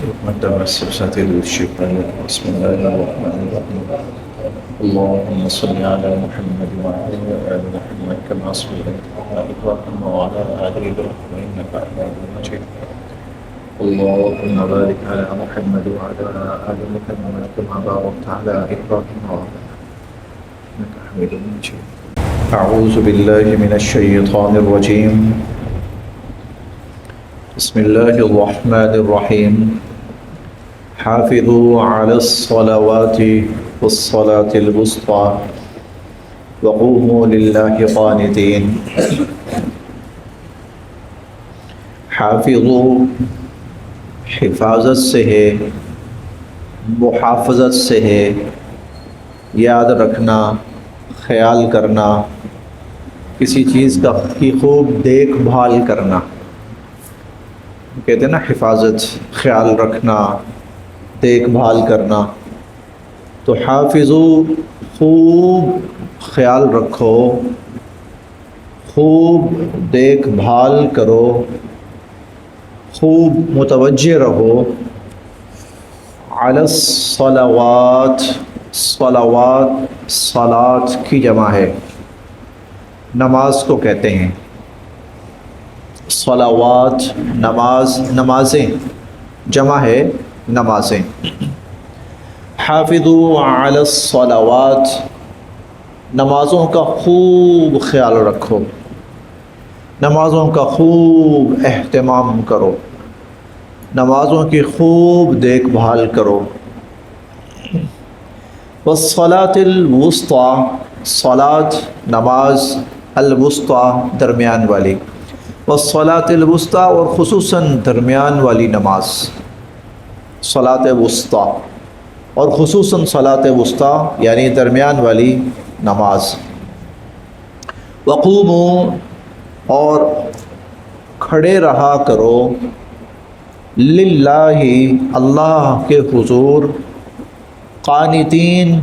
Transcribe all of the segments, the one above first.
متوسط الشفاء. بسم الله الرحمن الرحيم. اللهم صل على محمد وعلى آل محمد كما صليت على إبراهيم وعلى آل إبراهيم إنك حميد مجيد. اللهم بارك على محمد وعلى آل محمد كما باركت على إبراهيم وعلى آل إنك حميد مجيد. أعوذ بالله من الشيطان الرجيم. بسم الله الرحمن الرحيم. حافظوا على الصلوات والصلاة الوسطى وقوموا لله قانتين. حافظوا حفاظت سے ہے، محافظت سے ہے، یاد رکھنا، خیال کرنا، کسی چیز کی خوب دیکھ بھال کرنا، کہتے ہیں نا حفاظت، خیال رکھنا، دیکھ بھال کرنا. تو حافظو خوب خیال رکھو، خوب دیکھ بھال کرو، خوب متوجہ رہو. علی الصلوات، صلوات صلات کی جمع ہے، نماز کو کہتے ہیں. صلوات نماز، نمازیں جمع ہے نمازیں. حافظوا علی الصلوات، نمازوں کا خوب خیال رکھو، نمازوں کا خوب اہتمام کرو، نمازوں کی خوب دیکھ بھال کرو. والصلاة الوسطی، صلاۃ نماز، الوسطی درمیان والی. والصلاة الوسطی اور خصوصاً درمیان والی نماز، صلاۃ وسطی اور خصوصاً صلاۃ وسطی یعنی درمیان والی نماز. وقوموا اور کھڑے رہا کرو، للہ اللہ کے حضور، قانتین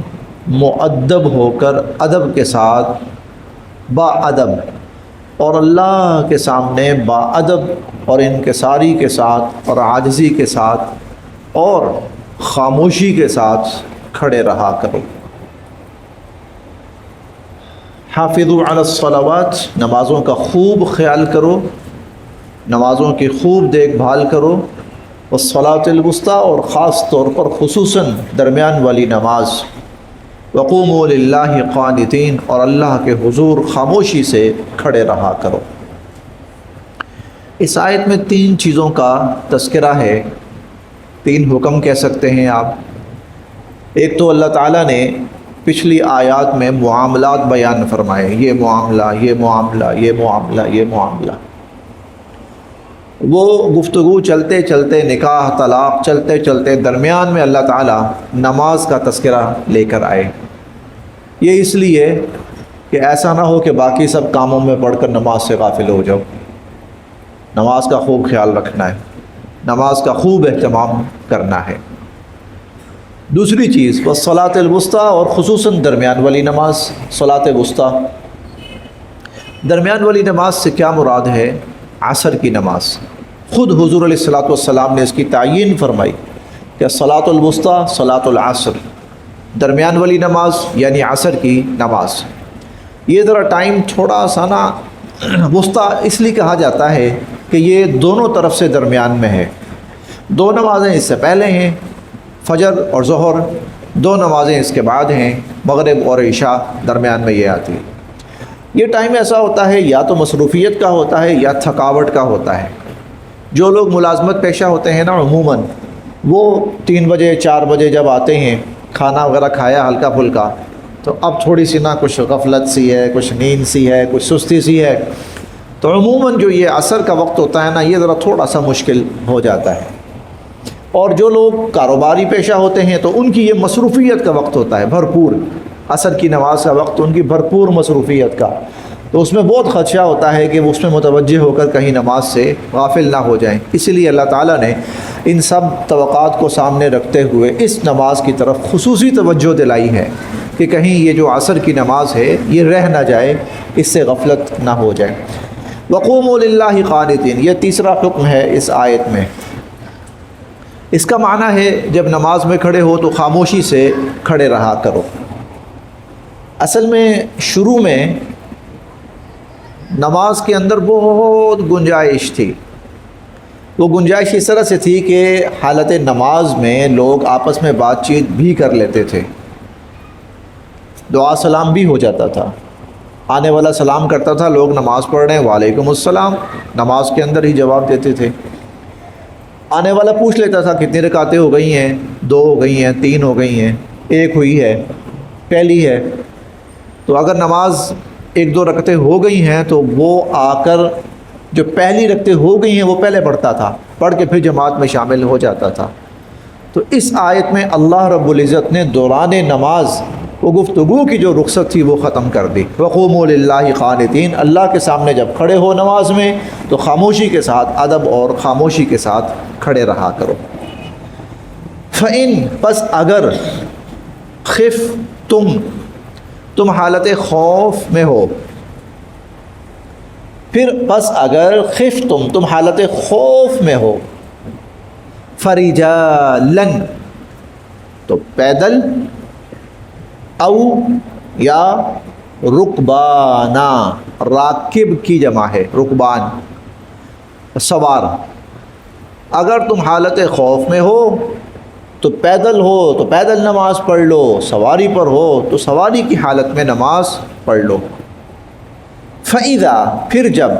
مؤدب ہو کر، ادب کے ساتھ، با ادب، اور اللہ کے سامنے با ادب اور انکساری کے ساتھ اور عاجزی کے ساتھ اور خاموشی کے ساتھ کھڑے رہا کرو. حافظوا علی الصلوات، نمازوں کا خوب خیال کرو، نمازوں کی خوب دیکھ بھال کرو. والصلاۃ الوسطی اور خاص طور پر خصوصاً درمیان والی نماز. وقوموا للہ قانتین اور اللہ کے حضور خاموشی سے کھڑے رہا کرو. اس آیت میں 3 چیزوں کا تذکرہ ہے، 3 حکم کہہ سکتے ہیں آپ. ایک تو اللہ تعالیٰ نے پچھلی آیات میں معاملات بیان فرمائے، یہ معاملہ، یہ معاملہ، یہ معاملہ، یہ معاملہ. وہ گفتگو چلتے چلتے، نکاح طلاق چلتے چلتے درمیان میں اللہ تعالیٰ نماز کا تذکرہ لے کر آئے. یہ اس لیے کہ ایسا نہ ہو کہ باقی سب کاموں میں پڑھ کر نماز سے غافل ہو جاؤ. نماز کا خوب خیال رکھنا ہے، نماز کا خوب اہتمام کرنا ہے. دوسری چیز والصلاۃ الوسطی اور خصوصاً درمیان والی نماز، صلاۃ وسطی. درمیان والی نماز سے کیا مراد ہے؟ عصر کی نماز. خود حضور علیہ الصلوۃ والسلام نے اس کی تعیین فرمائی کہ صلاۃ الوسطی صلاۃ العصر، درمیان والی نماز یعنی عصر کی نماز. یہ ذرا ٹائم تھوڑا سا نا وسطی اس لیے کہا جاتا ہے کہ یہ دونوں طرف سے درمیان میں ہے. 2 نمازیں اس سے پہلے ہیں، فجر اور ظہر، 2 نمازیں اس کے بعد ہیں، مغرب اور عشاء درمیان میں یہ آتی ہے. یہ ٹائم ایسا ہوتا ہے یا تو مصروفیت کا ہوتا ہے یا تھکاوٹ کا ہوتا ہے. جو لوگ ملازمت پیشہ ہوتے ہیں نا عموماً وہ 3 بجے 4 بجے جب آتے ہیں، کھانا وغیرہ کھایا ہلکا پھلکا، تو اب تھوڑی سی نا کچھ غفلت سی ہے، کچھ نیند سی ہے، کچھ سستی سی ہے، تو عموماً جو یہ عصر کا وقت ہوتا ہے نا یہ ذرا تھوڑا سا مشکل ہو جاتا ہے. اور جو لوگ کاروباری پیشہ ہوتے ہیں تو ان کی یہ مصروفیت کا وقت ہوتا ہے بھرپور. عصر کی نماز کا وقت ان کی بھرپور مصروفیت کا، تو اس میں بہت خدشہ ہوتا ہے کہ وہ اس میں متوجہ ہو کر کہیں نماز سے غافل نہ ہو جائیں. اسی لیے اللہ تعالیٰ نے ان سب توقعات کو سامنے رکھتے ہوئے اس نماز کی طرف خصوصی توجہ دلائی ہے کہ کہیں یہ جو عصر کی نماز ہے یہ رہ نہ جائے، اس سے غفلت نہ ہو جائے. وقوموا للہ قانتین، یہ تیسرا حکم ہے اس آیت میں. اس کا معنی ہے جب نماز میں کھڑے ہو تو خاموشی سے کھڑے رہا کرو۔ اصل میں شروع میں نماز کے اندر بہت گنجائش تھی۔ وہ گنجائش اس طرح سے تھی کہ حالت نماز میں لوگ آپس میں بات چیت بھی کر لیتے تھے، دعا سلام بھی ہو جاتا تھا، آنے والا سلام کرتا تھا، لوگ نماز پڑھ رہے ہیں وعلیکم السلام، نماز کے اندر ہی جواب دیتے تھے۔ آنے والا پوچھ لیتا تھا کتنی رکعتیں ہو گئی ہیں، 2 ہو گئی ہیں، 3 ہو گئی ہیں، 1 ہوئی ہے، پہلی ہے۔ تو اگر نماز 1-2 رکعتیں ہو گئی ہیں تو وہ آ کر جو پہلی رکعتیں ہو گئی ہیں وہ پہلے پڑھتا تھا، پڑھ کے پھر جماعت میں شامل ہو جاتا تھا۔ تو اس آیت میں اللہ رب العزت نے دوران نماز وہ گفتگو کی جو رخصت تھی وہ ختم کر دی۔ وقوموا للہ قانتین، اللہ کے سامنے جب کھڑے ہو نماز میں تو خاموشی کے ساتھ، ادب اور خاموشی کے ساتھ کھڑے رہا کرو۔ فَإِن، پس اگر، خف تم حالت خوف میں ہو، پھر پس اگر خف تم حالت خوف میں ہو، فرجالن، تو پیدل، او یا رکبانا، راکب کی جمع ہے، رکبان سوار۔ اگر تم حالت خوف میں ہو تو پیدل ہو تو پیدل نماز پڑھ لو، سواری پر ہو تو سواری کی حالت میں نماز پڑھ لو۔ فَإِذَا، پھر جب،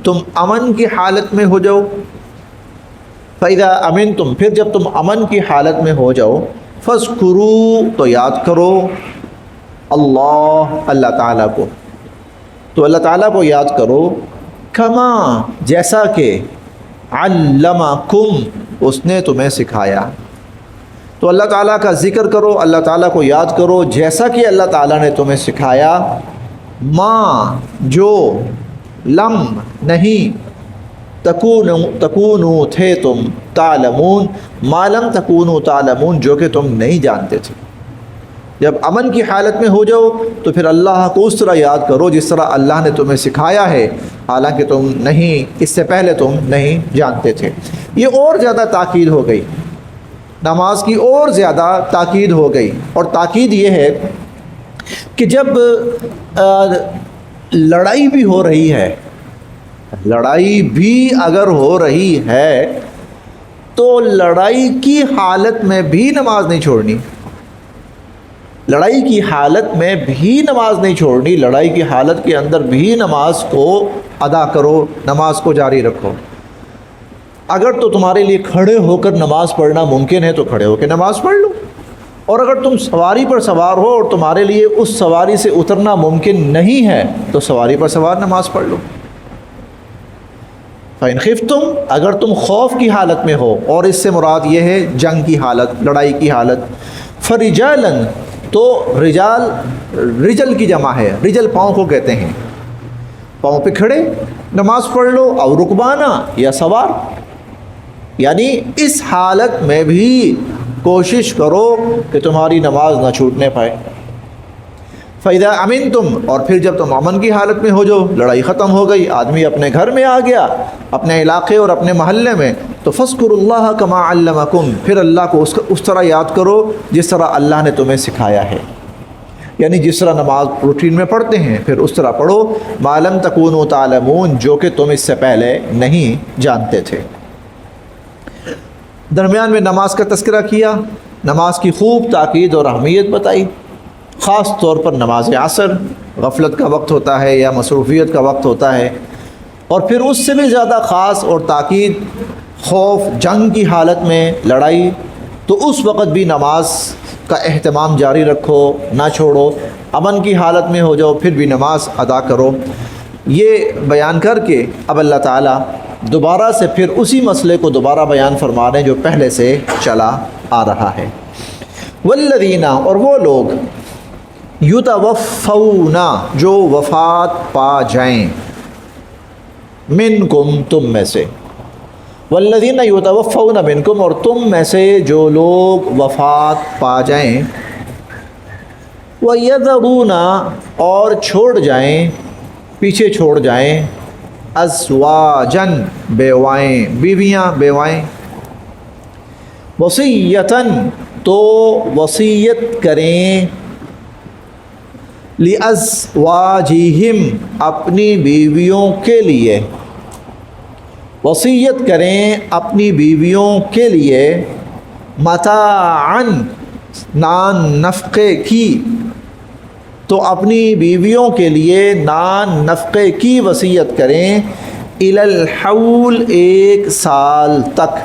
تم امن کی حالت میں ہو جاؤ، فَإِذَا أَمِنْتُمْ، پھر جب تم امن کی حالت میں ہو جاؤ، فَاذْكُرُوا، تو یاد کرو، اللہ تعالیٰ کو، تو اللہ تعالیٰ کو یاد کرو، کما، جیسا کہ، علمکم، اس نے تمہیں سکھایا۔ تو اللہ تعالیٰ کا ذکر کرو، اللہ تعالیٰ کو یاد کرو جیسا کہ اللہ تعالیٰ نے تمہیں سکھایا، ما، جو، لم، نہیں، تکونو، تھے تم، تعلمون، ما لم تکونو تعلمون، جو کہ تم نہیں جانتے تھے۔ جب امن کی حالت میں ہو جاؤ تو پھر اللہ کو اس طرح یاد کرو جس طرح اللہ نے تمہیں سکھایا ہے، حالانکہ تم نہیں، اس سے پہلے تم نہیں جانتے تھے۔ یہ اور زیادہ تاکید ہو گئی، نماز کی اور زیادہ تاکید ہو گئی، اور تاکید یہ ہے کہ جب لڑائی بھی ہو رہی ہے، لڑائی بھی اگر ہو رہی ہے تو لڑائی کی حالت میں بھی نماز نہیں چھوڑنی، لڑائی کی حالت میں بھی نماز نہیں چھوڑنی، لڑائی کی حالت کے اندر بھی نماز کو ادا کرو، نماز کو جاری رکھو۔ اگر تو تمہارے لیے کھڑے ہو کر نماز پڑھنا ممکن ہے تو کھڑے ہو کے نماز پڑھ لو، اور اگر تم سواری پر سوار ہو اور تمہارے لیے اس سواری سے اترنا ممکن نہیں ہے تو سواری پر سوار نماز پڑھ لو۔ فَإِنْ خِفْتُمْ، اگر تم خوف کی حالت میں ہو، اور اس سے مراد یہ ہے جنگ کی حالت، لڑائی کی حالت، فَرِجَالًا، تو رجال، رجل کی جمع ہے، رجل پاؤں کو کہتے ہیں، پاؤں پہ کھڑے نماز پڑھ لو، اور رکبانا، یا سوار، یعنی اس حالت میں بھی کوشش کرو کہ تمہاری نماز نہ چھوٹنے پائے۔ فَإِذَا أَمِنْتُمْ، اور پھر جب تم امن کی حالت میں ہو جاؤ، لڑائی ختم ہو گئی، آدمی اپنے گھر میں آ گیا، اپنے علاقے اور اپنے محلے میں، تو فَاذْكُرُوا اللَّهَ كَمَا عَلَّمَكُمْ، پھر اللہ کو اس طرح یاد کرو جس طرح اللہ نے تمہیں سکھایا ہے، یعنی جس طرح نماز روٹین میں پڑھتے ہیں پھر اس طرح پڑھو، مَا لَمْ تَكُونُوا تَعْلَمُونَ، جو کہ تم اس سے پہلے نہیں جانتے تھے۔ درمیان میں نماز کا تذکرہ کیا، نماز کی خوب تاکید اور اہمیت بتائی، خاص طور پر نماز عصر، غفلت کا وقت ہوتا ہے یا مصروفیت کا وقت ہوتا ہے، اور پھر اس سے بھی زیادہ خاص اور تاکید خوف، جنگ کی حالت میں، لڑائی، تو اس وقت بھی نماز کا اہتمام جاری رکھو، نہ چھوڑو، امن کی حالت میں ہو جاؤ پھر بھی نماز ادا کرو۔ یہ بیان کر کے اب اللہ تعالیٰ دوبارہ سے پھر اسی مسئلے کو دوبارہ بیان فرما رہے ہیں جو پہلے سے چلا آ رہا ہے۔ والذین، اور وہ لوگ، یتوفون، جو وفات پا جائیں، منکم، تم میں سے، والذین یتوفون منکم، اور تم میں سے جو لوگ وفات پا جائیں، وَيَذَرُونَ، اور چھوڑ جائیں، پیچھے چھوڑ جائیں، ازواجن بیوائیں، بیویاں، بیوائیں، وصیتاً تو وصیت کریں، لازواجہم اپنی بیویوں کے لیے، وصیت کریں اپنی بیویوں کے لیے، متاعن نان نفقے کی، تو اپنی بیویوں کے لیے نان نفقے کی وصیت کریں، الی الحول ایک سال تک،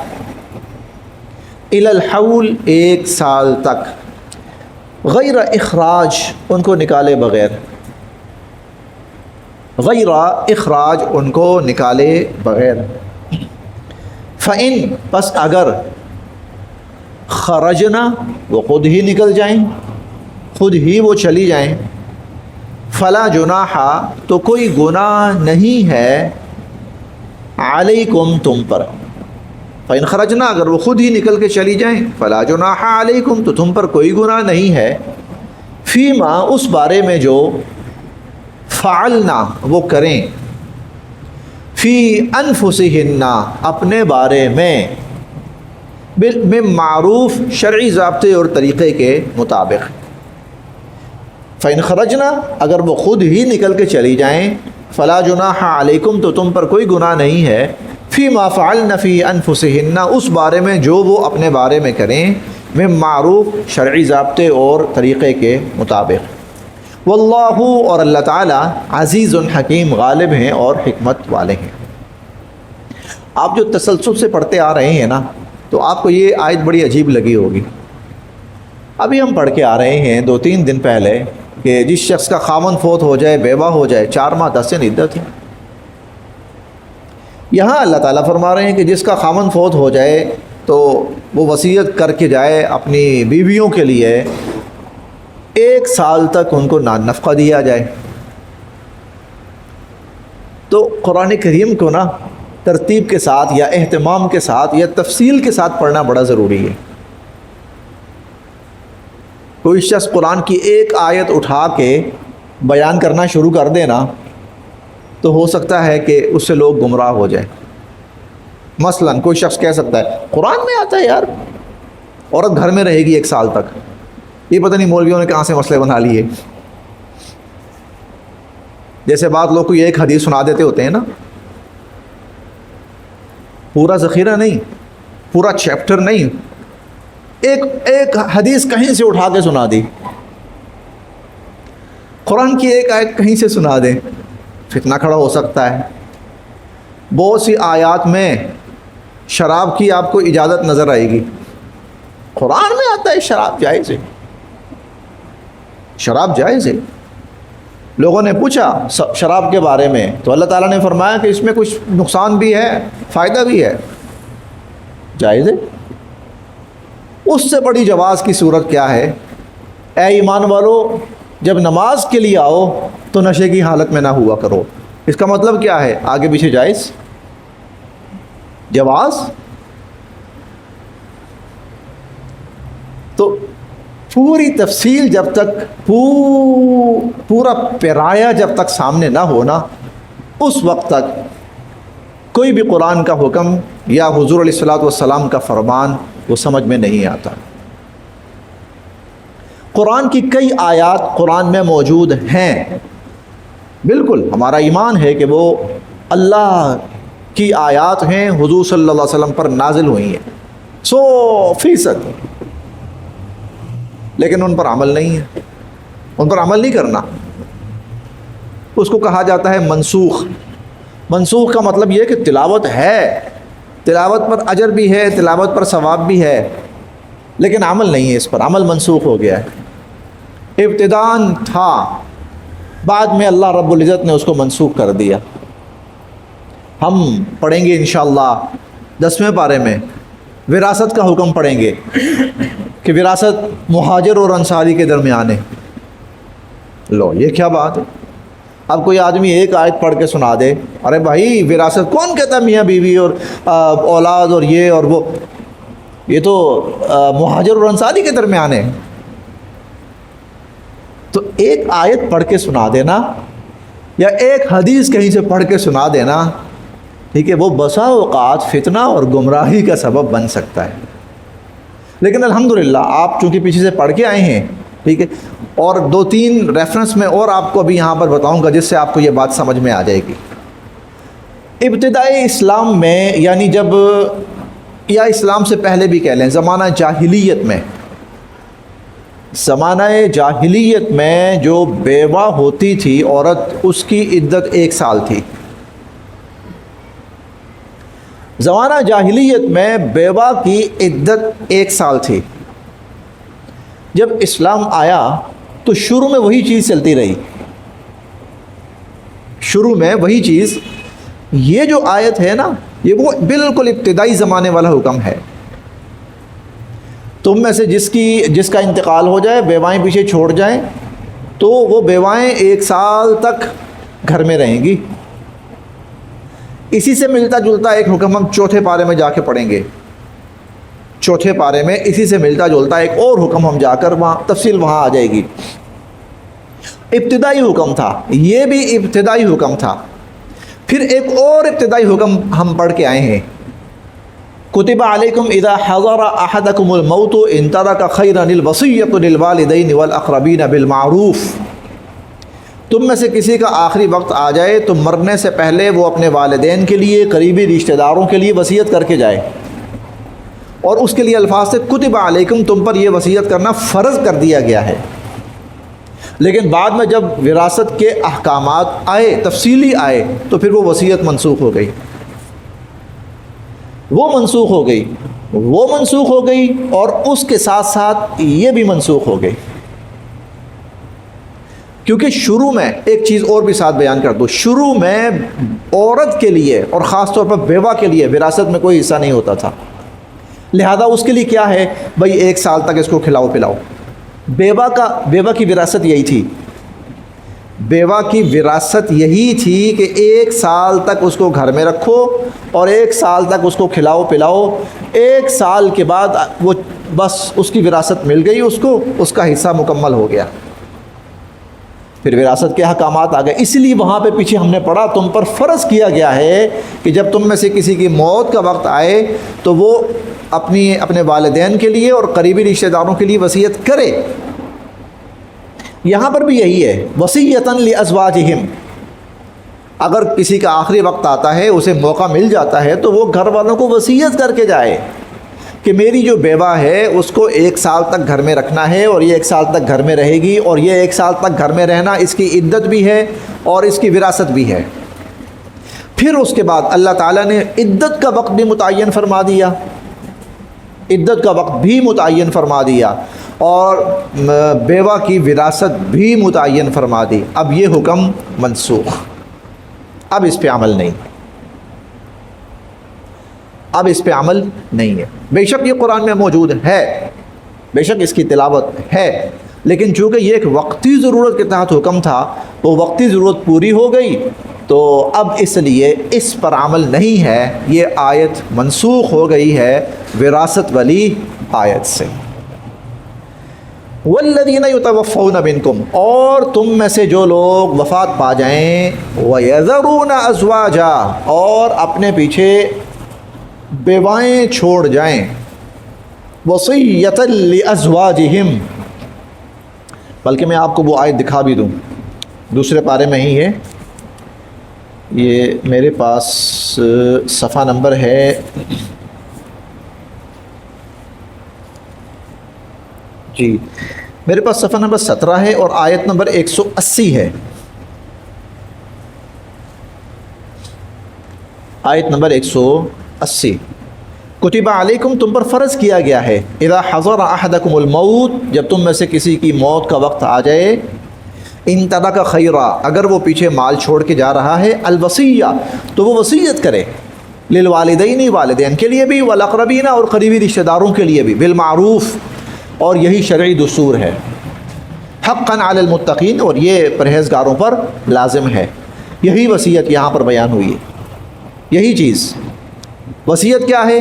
الی الحول ایک سال تک، غیر اخراج ان کو نکالے بغیر، غیر اخراج ان کو نکالے بغیر، فَإِن پس اگر خرجنا وہ خود ہی نکل جائیں، خود ہی وہ چلی جائیں، فلا جناح تو کوئی گناہ نہیں ہے، علیکم تم پر، فَإِن خرجنا اگر وہ خود ہی نکل کے چلی جائیں، فلا جناح علیکم تو تم پر کوئی گناہ نہیں ہے، فیما اس بارے میں جو فعلنا وہ کریں، فی انفسہن اپنے بارے میں، میں معروف شرعی ضابطے اور طریقے کے مطابق، فَإِن خرجنا اگر وہ خود ہی نکل کے چلی جائیں، فلا جناح علیکم تو تم پر کوئی گناہ نہیں ہے، فی ما فعلن فی انفسہن اس بارے میں جو وہ اپنے بارے میں کریں، میں معروف شرعی ضابطے اور طریقے کے مطابق، واللہ اور اللہ تعالی عزیز حکیم غالب ہیں اور حکمت والے ہیں۔ آپ جو تسلسل سے پڑھتے آ رہے ہیں نا، تو آپ کو یہ آیت بڑی عجیب لگی ہوگی۔ ابھی ہم پڑھ کے آ رہے ہیں 2-3 دن پہلے کہ جس شخص کا خامن فوت ہو جائے، بیوہ ہو جائے، 4 ماہ 10 دن عدت ہے۔ یہاں اللہ تعالیٰ فرما رہے ہیں کہ جس کا خامن فوت ہو جائے تو وہ وصیت کر کے جائے اپنی بیویوں کے لیے، 1 سال تک ان کو نان نفقہ دیا جائے۔ تو قرآن کریم کو نا ترتیب کے ساتھ یا اہتمام کے ساتھ یا تفصیل کے ساتھ پڑھنا بڑا ضروری ہے۔ کوئی شخص قرآن کی ایک آیت اٹھا کے بیان کرنا شروع کر دینا تو ہو سکتا ہے کہ اس سے لوگ گمراہ ہو جائیں۔ مثلا کوئی شخص کہہ سکتا ہے قرآن میں آتا ہے یار عورت گھر میں رہے گی 1 سال تک، یہ پتہ نہیں مولویوں نے کہاں سے مسئلے بنا لیے۔ جیسے بعض لوگ کو یہ ایک حدیث سنا دیتے ہوتے ہیں نا، پورا ذخیرہ نہیں، پورا چیپٹر نہیں، ایک حدیث کہیں سے اٹھا کے سنا دی، قرآن کی ایک آیت کہیں سے سنا دیں، فتنہ کھڑا ہو سکتا ہے۔ بہت سی آیات میں شراب کی آپ کو اجازت نظر آئے گی، قرآن میں آتا ہے شراب جائز ہے، شراب جائز ہے۔ لوگوں نے پوچھا شراب کے بارے میں تو اللہ تعالیٰ نے فرمایا کہ اس میں کچھ نقصان بھی ہے، فائدہ بھی ہے، جائز ہے۔ اس سے بڑی جواز کی صورت کیا ہے؟ اے ایمان والو جب نماز کے لیے آؤ تو نشے کی حالت میں نہ ہوا کرو۔ اس کا مطلب کیا ہے؟ آگے پیچھے جائز، جواز۔ تو پوری تفصیل جب تک پورا پیرایا جب تک سامنے نہ ہونا، اس وقت تک کوئی بھی قرآن کا حکم یا حضور علیہ الصلوۃ والسلام کا فرمان وہ سمجھ میں نہیں آتا۔ قرآن کی کئی آیات قرآن میں موجود ہیں، بالکل ہمارا ایمان ہے کہ وہ اللہ کی آیات ہیں، حضور صلی اللہ علیہ وسلم پر نازل ہوئی ہیں 100%، لیکن ان پر عمل نہیں ہے، ان پر عمل نہیں کرنا۔ اس کو کہا جاتا ہے منسوخ۔ منسوخ کا مطلب یہ کہ تلاوت ہے، تلاوت پر اجر بھی ہے، تلاوت پر ثواب بھی ہے، لیکن عمل نہیں ہے اس پر، عمل منسوخ ہو گیا ہے۔ ابتداءً تھا، بعد میں اللہ رب العزت نے اس کو منسوخ کر دیا۔ ہم پڑھیں گے انشاءاللہ 10ویں پارے میں وراثت کا حکم پڑھیں گے کہ وراثت مہاجر اور انصاری کے درمیان ہے۔ لو یہ کیا بات ہے؟ اب کوئی آدمی ایک آیت پڑھ کے سنا دے، ارے بھائی وراثت کون کہتا ہے میاں بیوی اور اولاد اور یہ اور وہ، یہ تو مہاجر اور انصاری کے درمیان ہے۔ تو ایک آیت پڑھ کے سنا دینا یا ایک حدیث کہیں سے پڑھ کے سنا دینا ٹھیک ہے، وہ بسا اوقات فتنہ اور گمراہی کا سبب بن سکتا ہے. لیکن الحمدللہ آپ چونکہ پیچھے سے پڑھ کے آئے ہیں، ٹھیک ہے، اور 2-3 ریفرنس میں اور آپ کو ابھی یہاں پر بتاؤں گا جس سے آپ کو یہ بات سمجھ میں آ جائے گی. ابتدائی اسلام میں، یعنی جب، یا اسلام سے پہلے بھی کہہ لیں، زمانہ جاہلیت میں جو بیوہ ہوتی تھی عورت، اس کی عدت 1 سال تھی. زمانہ جاہلیت میں بیوہ کی عدت 1 سال تھی. جب اسلام آیا تو شروع میں وہی چیز چلتی رہی. شروع میں وہی چیز، یہ جو آیت ہے نا، یہ وہ بالکل ابتدائی زمانے والا حکم ہے. تم میں سے جس کا انتقال ہو جائے، بیوائیں پیچھے چھوڑ جائیں، تو وہ بیوائیں 1 سال تک گھر میں رہیں گی. اسی سے ملتا جلتا ایک حکم ہم چوتھے پارے میں جا کے پڑھیں گے. چوتھے پارے میں اسی سے ملتا جلتا ایک اور حکم ہم جا کر وہاں تفصیل وہاں آ جائے گی. ابتدائی حکم تھا، یہ بھی ابتدائی حکم تھا. پھر ایک اور ابتدائی حکم ہم پڑھ کے آئے ہیں، کتب علیکم اذا حضر احدکم الموت ان ترک خیرا الوصیۃ للوالدین والاقربین بالمعروف. تم میں سے کسی کا آخری وقت آ جائے تو مرنے سے پہلے وہ اپنے والدین کے لیے، قریبی رشتہ داروں کے لیے وصیت کر کے جائے. اور اس کے لیے الفاظ سے کتب علیکم، تم پر یہ وصیت کرنا فرض کر دیا گیا ہے. لیکن بعد میں جب وراثت کے احکامات آئے، تفصیلی آئے، تو پھر وہ وصیت منسوخ ہو گئی. وہ منسوخ ہو گئی اور اس کے ساتھ ساتھ یہ بھی منسوخ ہو گئی. کیونکہ شروع میں ایک چیز اور بھی ساتھ بیان کر دو، شروع میں عورت کے لیے اور خاص طور پر بیوہ کے لیے وراثت میں کوئی حصہ نہیں ہوتا تھا. لہذا اس کے لیے کیا ہے بھائی، 1 سال تک اس کو کھلاؤ پلاؤ. بیوہ کی وراثت یہی تھی. بیوہ کی وراثت یہی تھی کہ 1 سال تک اس کو گھر میں رکھو اور 1 سال تک اس کو کھلاؤ پلاؤ. 1 سال کے بعد وہ بس اس کی وراثت مل گئی، اس کو اس کا حصہ مکمل ہو گیا. پھر وراثت کے احکامات آ گئے. اس لیے وہاں پہ پیچھے ہم نے پڑھا، تم پر فرض کیا گیا ہے کہ جب تم میں سے کسی کی موت کا وقت آئے تو وہ اپنے والدین کے لیے اور قریبی رشتہ داروں کے لیے وصیت کرے. یہاں پر بھی یہی ہے، وصیۃً لازواجہم. اگر کسی کا آخری وقت آتا ہے، اسے موقع مل جاتا ہے، تو وہ گھر والوں کو وصیت کر کے جائے کہ میری جو بیوہ ہے اس کو 1 سال تک گھر میں رکھنا ہے، اور یہ 1 سال تک گھر میں رہے گی، اور یہ 1 سال تک گھر میں رہنا اس کی عدت بھی ہے اور اس کی وراثت بھی ہے. پھر اس کے بعد اللہ تعالیٰ نے عدت کا وقت بھی متعین فرما دیا، اور بیوہ کی وراثت بھی متعین فرما دی. اب یہ حکم منسوخ، اب اس پہ عمل نہیں ہے. بے شک یہ قرآن میں موجود ہے، بے شک اس کی تلاوت ہے، لیکن چونکہ یہ ایک وقتی ضرورت کے تحت حکم تھا، وہ وقتی ضرورت پوری ہو گئی، تو اب اس لیے اس پر عمل نہیں ہے. یہ آیت منسوخ ہو گئی ہے وراثت والی آیت سے. والذین یتوفون منکم، اور تم میں سے جو لوگ وفات پا جائیں، ویذرون ازواجا، اور اپنے پیچھے بیوائیں چھوڑ جائیں، وصیۃ لازواجہم. بلکہ میں آپ کو وہ آیت دکھا بھی دوں، دوسرے پارے میں ہی ہے. یہ میرے پاس صفحہ نمبر ہے جی، میرے پاس صفحہ نمبر 17 ہے اور آیت نمبر 180 ہے. آیت نمبر 180، کتب علیکم، تم پر فرض کیا گیا ہے، اذا حضر احدکم الموت، جب تم میں سے کسی کی موت کا وقت آ جائے، ان ترک خیرا، اگر وہ پیچھے مال چھوڑ کے جا رہا ہے، الوصیہ، تو وہ وصیت کرے، للوالدین، والدین کے لیے بھی، والاقربین، اور قریبی رشتہ داروں کے لیے بھی، بالمعروف، اور یہی شرعی دستور ہے، حقاً علی المتقین، اور یہ پرہیزگاروں پر لازم ہے. یہی وصیت یہاں پر بیان ہوئی ہے، یہی چیز. وصیت کیا ہے؟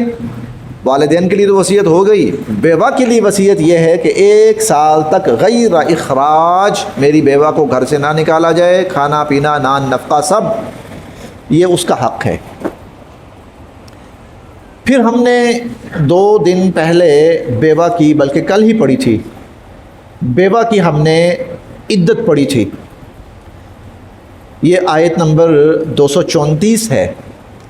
والدین کے لیے تو وصیت ہو گئی، بیوہ کے لیے وصیت یہ ہے کہ 1 سال تک غیر اخراج، میری بیوہ کو گھر سے نہ نکالا جائے، کھانا پینا، نان نفقہ، سب یہ اس کا حق ہے. پھر ہم نے 2 دن پہلے بیوہ کی، بلکہ کل ہی پڑھی تھی، بیوہ کی ہم نے عدت پڑھی تھی. یہ آیت نمبر 234 ہے.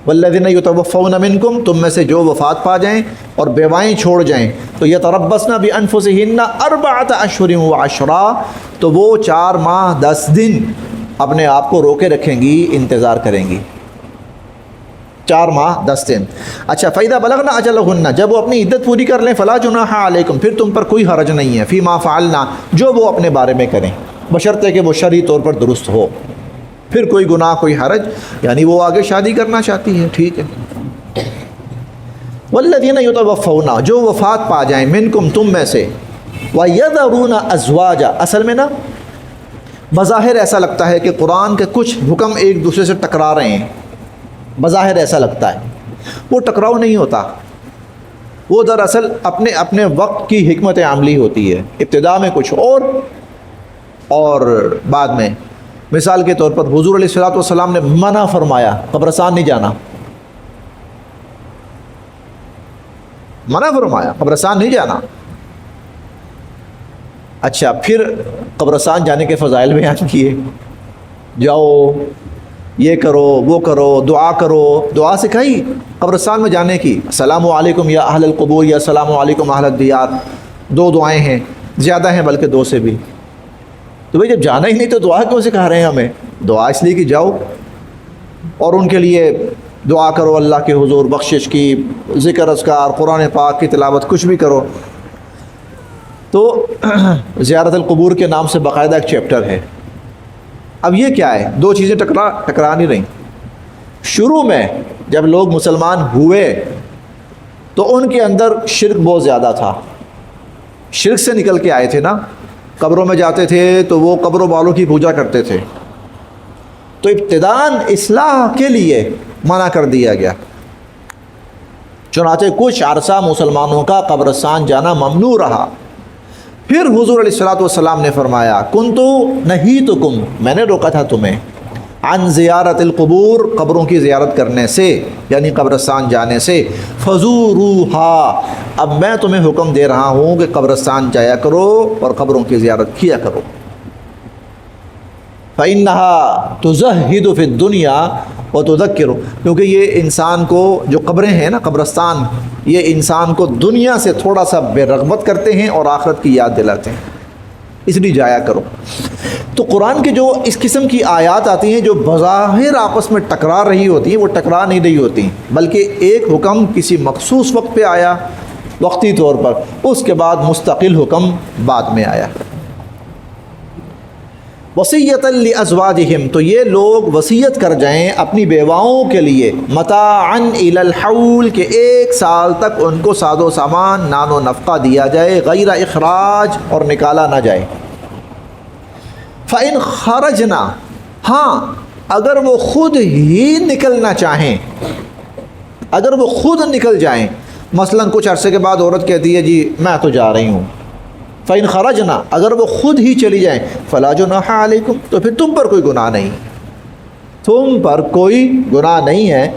والذین یتوفون منکم، تم میں سے جو وفات پا جائیں اور بیوائیں چھوڑ جائیں، تو یتربصن بانفسہن 4 اشہر وعشرا، تو وہ 4 ماہ 10 دن اپنے آپ کو روکے رکھیں گی، انتظار کریں گی. 4 ماہ 10 دن. اچھا، فَإِذَا بَلَغْنَ أَجَلَهُنَّ، جب وہ اپنی عدت پوری کر لیں، فَلَا جُنَاحَ عَلَيْكُمْ، پھر تم پر کوئی حرج نہیں ہے، فِي مَا فَعَلْنَا، جو وہ اپنے بارے میں کریں، بشرطے کہ وہ شرعی طور پر درست ہو. پھر کوئی گناہ، کوئی حرج، یعنی وہ آگے شادی کرنا چاہتی ہے، ٹھیک ہے. والذین یتوفون، جو وفات پا جائیں، منکم، تم میں سے، وَيَذَرُونَ أَزْوَاجًا، اصل میں نا بظاہر ایسا لگتا ہے کہ قرآن کے کچھ حکم ایک دوسرے سے ٹکرا رہے ہیں، بظاہر ایسا لگتا ہے. وہ ٹکراؤ نہیں ہوتا، وہ دراصل اپنے اپنے وقت کی حکمت عملی ہوتی ہے. ابتدا میں کچھ اور بعد میں. مثال کے طور پر حضور علیہ الصلوۃ والسلام نے منع فرمایا قبرستان نہیں جانا، منع فرمایا قبرستان نہیں جانا. اچھا، پھر قبرستان جانے کے فضائل بیان کیے، جاؤ یہ کرو وہ کرو، دعا کرو، دعا سکھائی قبرستان میں جانے کی، السلام علیکم یا اہل القبور یا السلام علیکم اہل الدیار. 2 دعائیں ہیں، زیادہ ہیں بلکہ 2 سے بھی. تو بھئی جب جانا ہی نہیں تو دعا کیوں سکھا رہے ہیں ہمیں؟ دعا اس لیے کہ جاؤ اور ان کے لیے دعا کرو، اللہ کے حضور بخشش کی، ذکر اذکار، قرآن پاک کی تلاوت، کچھ بھی کرو. تو زیارت القبور کے نام سے باقاعدہ ایک چیپٹر ہے. اب یہ کیا ہے؟ 2 چیزیں ٹکرا نہیں رہیں. شروع میں جب لوگ مسلمان ہوئے تو ان کے اندر شرک بہت زیادہ تھا، شرک سے نکل کے آئے تھے نا. قبروں میں جاتے تھے تو وہ قبروں والوں کی پوجا کرتے تھے، تو ابتداً اصلاح کے لیے منع کر دیا گیا. چنانچہ کچھ عرصہ مسلمانوں کا قبرستان جانا ممنوع رہا. پھر حضور علیہ الصلوۃ والسلام نے فرمایا، کنتو نہیتکم، میں نے روکا تھا تمہیں، عن زیارت القبور، قبروں کی زیارت کرنے سے، یعنی قبرستان جانے سے، فزوروہا، اب میں تمہیں حکم دے رہا ہوں کہ قبرستان جایا کرو اور قبروں کی زیارت کیا کرو. فإنہا تزہد فی الدنیا وتذکر، کیونکہ یہ انسان کو، جو قبریں ہیں نا، قبرستان، یہ انسان کو دنیا سے تھوڑا سا بے رغبت کرتے ہیں اور آخرت کی یاد دلاتے ہیں، اس لیے جایا کرو. تو قرآن کے جو اس قسم کی آیات آتی ہیں جو بظاہر آپس میں ٹکرا رہی ہوتی ہیں، وہ ٹکرا نہیں رہی ہوتی، بلکہ ایک حکم کسی مخصوص وقت پہ آیا وقتی طور پر، اس کے بعد مستقل حکم بعد میں آیا. وصیۃ لازواجہم، تو یہ لوگ وصیت کر جائیں اپنی بیواؤں کے لیے، متاعا الی الحول، کہ 1 سال تک ان کو ساز و سامان، نان و نفقہ دیا جائے، غیر اخراج، اور نکالا نہ جائے. فَإِنْ خَرَجْنَا، ہاں اگر وہ خود ہی نکلنا چاہیں، اگر وہ خود نکل جائیں، مثلا کچھ عرصے کے بعد عورت کہتی ہے جی میں تو جا رہی ہوں، فَإِنْ خَرَجْنَا، اگر وہ خود ہی چلی جائیں، فَلَا جُنَاحَ عَلَيْكُمْ، تو پھر تم پر کوئی گناہ نہیں، تم پر کوئی گناہ نہیں ہے،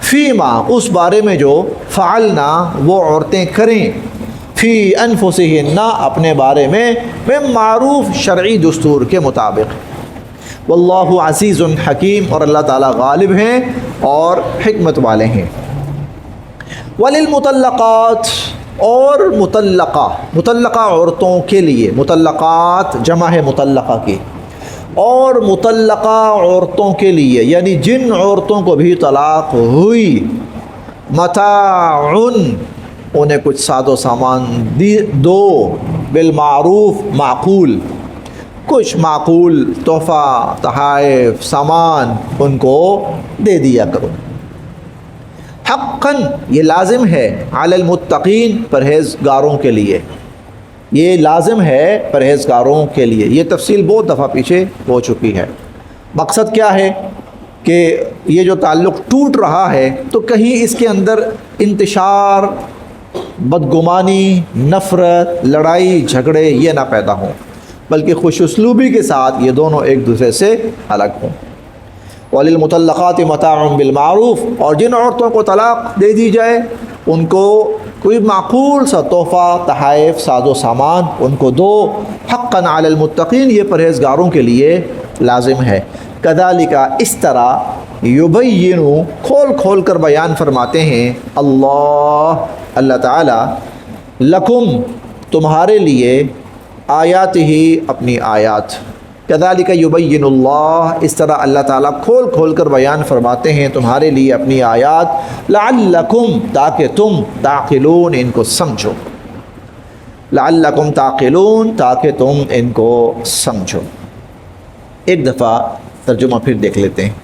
فیما، اس بارے میں جو فعلنا، وہ عورتیں کریں، فی انفسہن، اپنے بارے میں، معروف شرعی دستور کے مطابق. واللہ عزیز حکیم، اور اللہ تعالیٰ غالب ہیں اور حکمت والے ہیں. وللمطلقات، اور مطلقہ عورتوں کے لیے، مطلقات جمع ہے مطلقہ کی، اور مطلقہ عورتوں کے لیے، یعنی جن عورتوں کو بھی طلاق ہوئی، متاعن، انہیں کچھ ساز و سامان دو، بالمعروف، معقول، کچھ معقول تحفہ، تحائف، سامان ان کو دے دیا کرو. حقاً، یہ لازم ہے، علی المتقین، پرہیزگاروں کے لیے، یہ لازم ہے پرہیزگاروں کے لیے. یہ تفصیل بہت دفعہ پیچھے ہو چکی ہے. مقصد کیا ہے کہ یہ جو تعلق ٹوٹ رہا ہے تو کہیں اس کے اندر انتشار، بدگمانی، نفرت، لڑائی جھگڑے یہ نہ پیدا ہوں، بلکہ خوش اسلوبی کے ساتھ یہ دونوں ایک دوسرے سے الگ ہوں. وَلِلْمُطَلَّقَاتِ مَتَاعٌ بِالْمَعْرُوفِ، اور جن عورتوں کو طلاق دے دی جائے ان کو کوئی معقول سا تحفہ، تحائف، ساز و سامان ان کو دو، حقاً علی المتقین، یہ پرہیزگاروں کے لیے لازم ہے۔ کذالک، اس طرح، یبین، کھول کھول کر بیان فرماتے ہیں اللہ تعالی، لکم، تمہارے لیے، آیات ہی، اپنی آیات۔ کذالک یبین اللہ، اس طرح اللہ تعالیٰ کھول کھول کر بیان فرماتے ہیں تمہارے لیے اپنی آیات، لعلکم، تاکہ تم، تعقلون، ان کو سمجھو، لعلکم تعقلون، تاکہ تم ان کو سمجھو۔ ایک دفعہ ترجمہ پھر دیکھ لیتے ہیں۔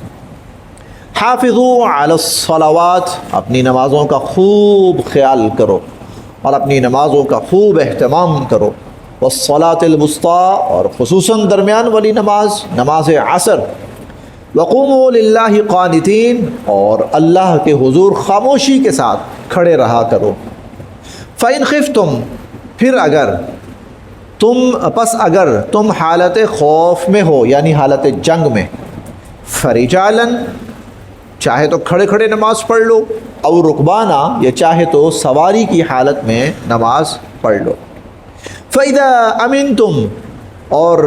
حافظوا علی الصلوات، اپنی نمازوں کا خوب خیال کرو اور اپنی نمازوں کا خوب اہتمام کرو، والصلاۃ الوسطیٰ، اور خصوصاً درمیان والی نماز، نماز عصر، وقوموا للہ قانتین، اور اللہ کے حضور خاموشی کے ساتھ کھڑے رہا کرو۔ فإن خفتم، پھر اگر تم حالت خوف میں ہو، یعنی حالت جنگ میں، فرجالاً، چاہے تو کھڑے کھڑے نماز پڑھ لو، او رکبانہ، یا چاہے تو سواری کی حالت میں نماز پڑھ لو۔ فَإِذَا أَمِنْتُمْ، اور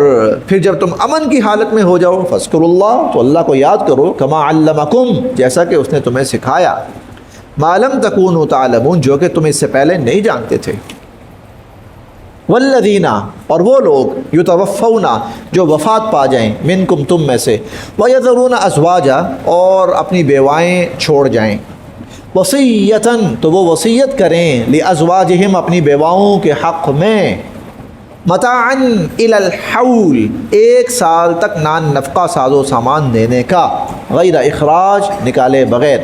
پھر جب تم امن کی حالت میں ہو جاؤ، فاذکروا اللہ، تو اللہ کو یاد کرو، کما علمکم، جیسا کہ اس نے تمہیں سکھایا، ما لم تکونوا تعلمون، جو کہ تم اس سے پہلے نہیں جانتے تھے۔ والذین، اور وہ لوگ، یتوفون، جو وفات پا جائیں، منکم، تم میں سے، ویذرون ازواجا، اور اپنی بیوائیں چھوڑ جائیں، وصیتاً، تو وہ وصیت کریں، لازواجہم، اپنی بیواؤں کے حق میں، متاعاً الی الحول، 1 سال تک نان نفقہ، ساز و سامان دینے کا، غیر اخراج، نکالے بغیر۔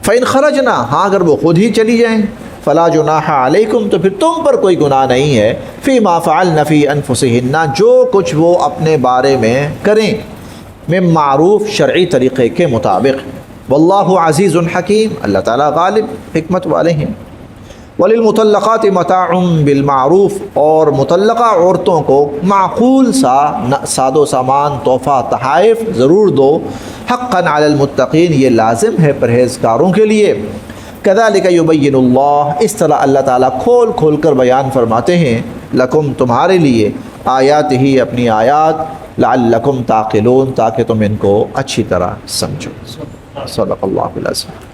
فإن خرجنا، ہاں اگر وہ خود ہی چلی جائیں، فلا جناح علیکم، تو پھر تم پر کوئی گناہ نہیں ہے، فیما فعلن فی انفسہن، جو کچھ وہ اپنے بارے میں کریں، من معروف، شرعی طریقے کے مطابق، واللہ عزیز حکیم، اللہ تعالیٰ غالب، حکمت والے ہیں۔ وللمطلقات متاع بالمعروف، اور مطلقہ عورتوں کو معقول سا ساد و سامان، تحفہ، تحائف ضرور دو، حقاً علی المتقین، یہ لازم ہے پرہیزگاروں کے لیے۔ کذالک یبین اللہ، اس طرح اللہ تعالیٰ کھول کھول کر بیان فرماتے ہیں، لکم، تمہارے لیے، آیات ہی، اپنی آیات، لعلکم تعقلون، تاکہ تم ان کو اچھی طرح سمجھو۔ صدق اللہ العظیم۔